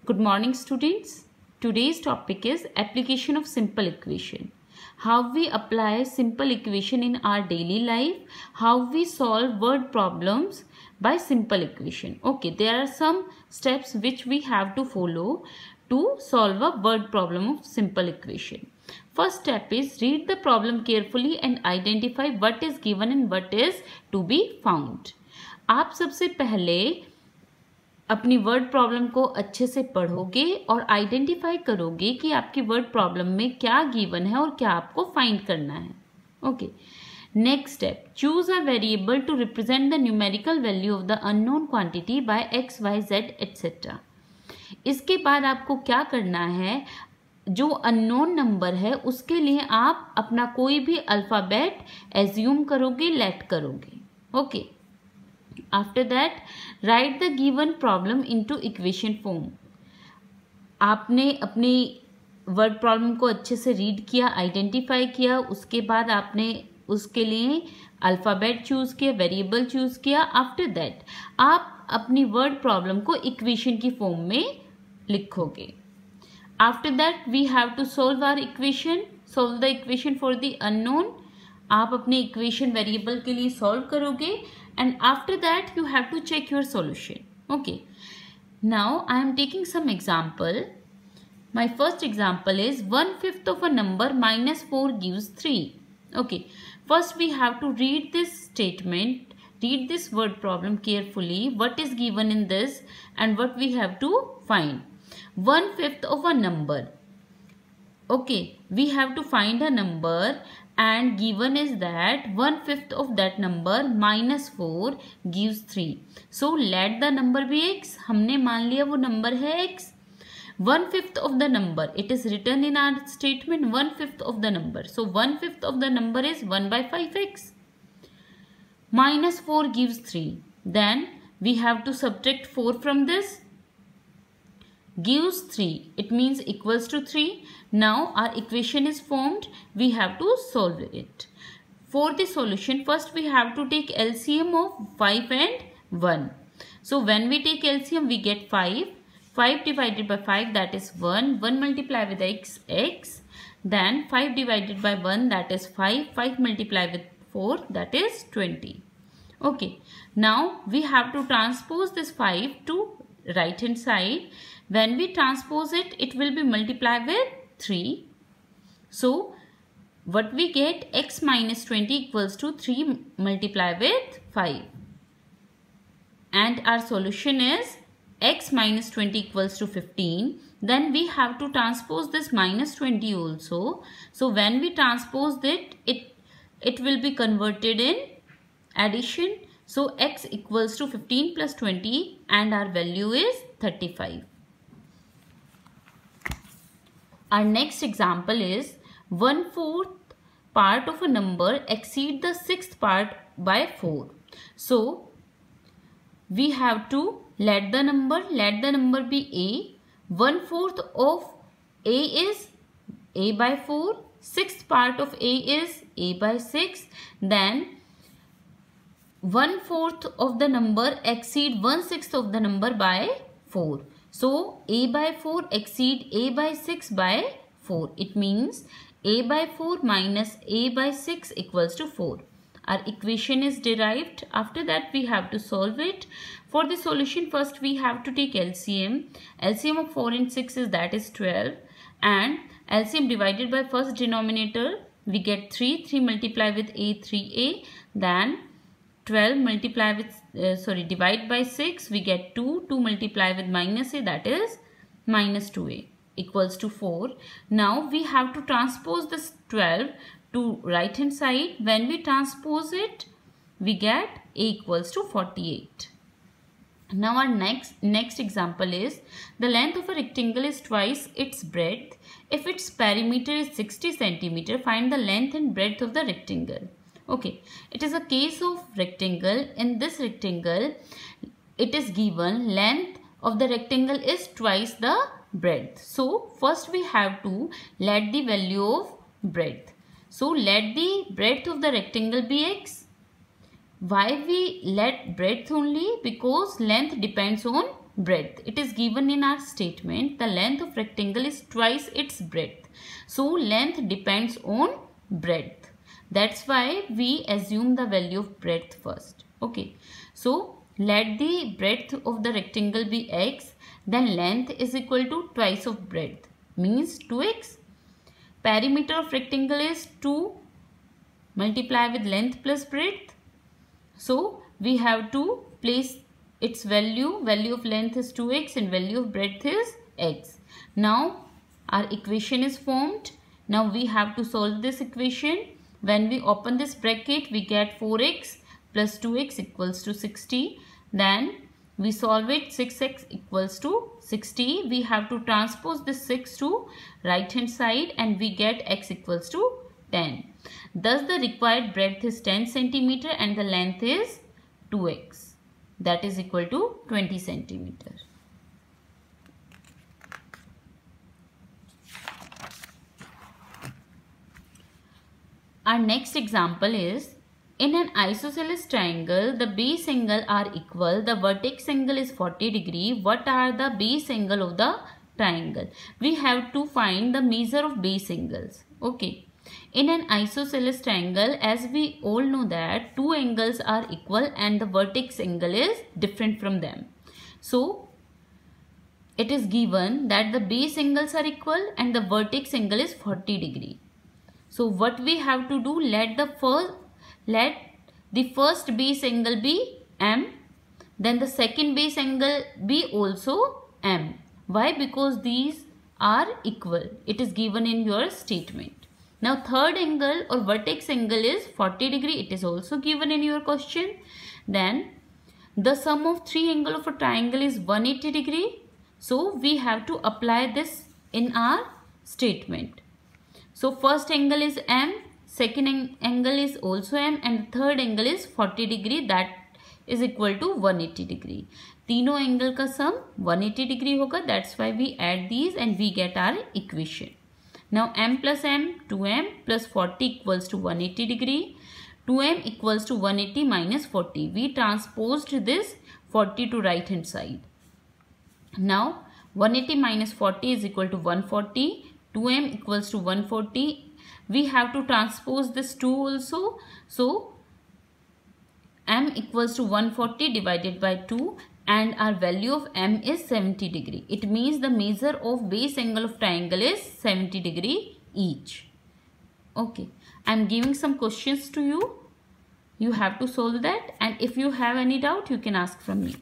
Good morning, students. Today's topic is application of simple equation. How we apply simple equation in our daily life. How we solve word problems by simple equation. Okay, there are some steps which we have to follow to solve a word problem of simple equation. First step is read the problem carefully and identify what is given and what is to be found. आप सबसे पहले अपनी word problem को अच्छे से पढ़ोगे और identify करोगे कि आपकी वर्ड प्रॉब्लम में क्या गिवन है और क्या आपको फाइंड करना है. Okay, next step, choose a variable to represent the numerical value of the unknown quantity by X Y Z etcetera. इसके बाद आपको क्या करना है, जो अननोन नंबर है उसके लिए आप अपना कोई भी अल्फाबेट एज्यूम करोगे, लेट करोगे. Okay, after that right the given problem into equation form. आपने अपनी वर्ड प्रॉब्लम को अच्छे से रीड किया, आइडेंटिफाई किया, उसके बाद आपने उसके लिए अल्फ़ाबेट चूज़ किया, वेरिएबल चूज़ किया. आफ्टर दैट आप अपनी वर्ड प्रॉब्लम को इक्वेशन की फॉर्म में लिखोगे. After that we have to solve our equation, solve the equation for the unknown. आप अपने इक्वेशन वेरिएबल के लिए सॉल्व करोगे and after that you have to check your solution. Okay, now I am taking some example. My first example is 1/5 of a number minus 4 gives 3. Okay, first we have to read this statement, read this word problem carefully, what is given in this and what we have to find. 1/5 of a number. Okay, we have to find a number and given is that 1/5 of that number minus 4 gives 3. So let the number be x. हमने मान लिया वो number है x. 1/5 of the number, it is written in our statement 1/5 of the number. So 1/5 of the number is 1/5x. Minus 4 gives 3. Then we have to subtract 4 from this. Gives 3, it means equals to 3. Now our equation is formed, we have to solve it. For the solution, first we have to take LCM of 5 and 1. So when we take LCM, we get 5. 5 divided by 5, that is 1. 1 multiply with x, x. Then 5 divided by 1, that is 5. 5 multiply with 4, that is 20. Okay, now we have to transpose this 5 to right hand side. When we transpose it, it will be multiplied with 3. So what we get, x minus 20 equals to 3 multiplied with 5. And our solution is x minus 20 equals to 15. Then we have to transpose this minus 20 also. So when we transpose it will be converted in addition. So x equals to 15 plus 20 and our value is 35. Our next example is 1/4 part of a number exceed the 6th part by 4. So we have to let the number be a. 1/4 of a is a by 4. 6th part of a is a by 6. Then 1/4 of the number exceed 1/6 of the number by 4. So a by 4 exceed a by 6 by 4. It means a by 4 minus a by 6 equals to 4. Our equation is derived. After that we have to solve it. For the solution, first we have to take LCM. LCM of 4 and 6 is, that is 12. And LCM divided by first denominator, we get 3. 3 multiply with a, 3a. Then 12 multiply with divide by 6, we get 2. 2 multiply with minus a, that is minus 2a equals to 4. Now we have to transpose this 12 to right hand side. When we transpose it, we get a equals to 48. Now our next example is the length of a rectangle is twice its breadth. If its perimeter is 60 centimeter, find the length and breadth of the rectangle. Okay, it is a case of rectangle. In this rectangle, it is given length of the rectangle is twice the breadth. So first we have to let the value of breadth. So let the breadth of the rectangle be x. Why we let breadth only? Because length depends on breadth. It is given in our statement. The length of rectangle is twice its breadth. So length depends on breadth. That's why we assume the value of breadth first. Okay. So let the breadth of the rectangle be x. Then length is equal to twice of breadth. Means 2x. Perimeter of rectangle is 2. Multiply with length plus breadth. So we have to place its value. Value of length is 2x and value of breadth is x. Now our equation is formed. Now we have to solve this equation. When we open this bracket, we get 4x plus 2x equals to 60. Then we solve it. 6x equals to 60. We have to transpose this 6 to right hand side and we get x equals to 10. Thus the required breadth is 10 centimeter and the length is 2x. That is equal to 20 centimeter. Our next example is, in an isosceles triangle, the base angle are equal. The vertex angle is 40 degree. What are the base angle of the triangle? We have to find the measure of base angles. Okay. In an isosceles triangle, as we all know that two angles are equal and the vertex angle is different from them. So it is given that the base angles are equal and the vertex angle is 40 degree. So what we have to do, let the first base angle be M, then the second base angle be also M. Why? Because these are equal. It is given in your statement. Now third angle or vertex angle is 40 degree. It is also given in your question. Then the sum of three angles of a triangle is 180 degree. So we have to apply this in our statement. So first angle is M, second angle is also M and third angle is 40 degree, that is equal to 180 degree. तीनों angle का sum 180 degree होगा. That's why we add these and we get our equation. Now M plus M, 2M plus 40 equals to 180 degree. 2M equals to 180 minus 40. We transposed this 40 to right hand side. Now 180 minus 40 is equal to 140. 2M equals to 140. We have to transpose this 2 also. So M equals to 140 divided by 2 and our value of M is 70 degree. It means the measure of base angle of triangle is 70 degree each. Okay. I am giving some questions to you. You have to solve that, and if you have any doubt you can ask from me.